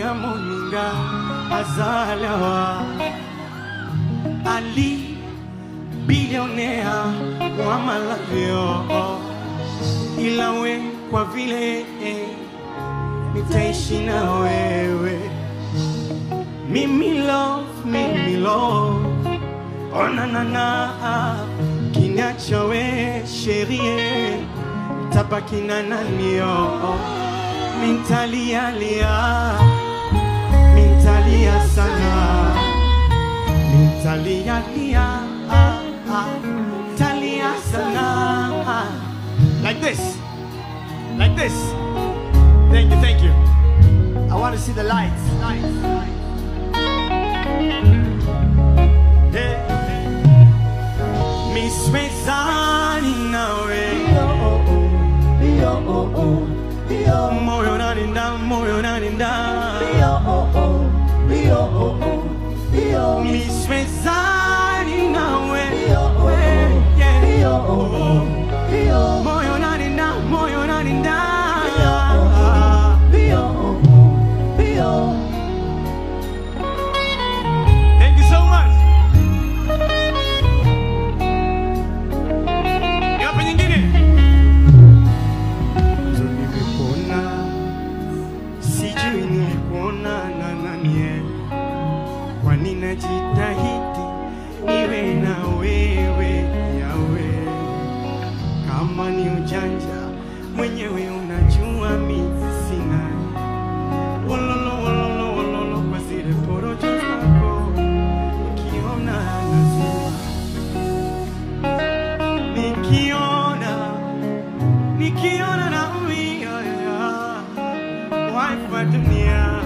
ya moninga azalawa Ali billionaire wa malavio ilawe kwa vile nitaishi na wewe mimi love oh na na na kinacho we chérie tabaki na nani mintalia sana mintalia talia sana like this thank you I want to see the lights Miss Mezani nawe moyo naninda Miss Mezani nawe moyo naninda Thank you so much. Hapa nyingine. Nilikuona sijui nilikuona na nani kwa nini najitahidi niwe na wewe yawe kama ni ujanja mwenyewe unajua mimi sina wololo kwa zile porojo zako ukiona nazima nikiona na wife wa dunia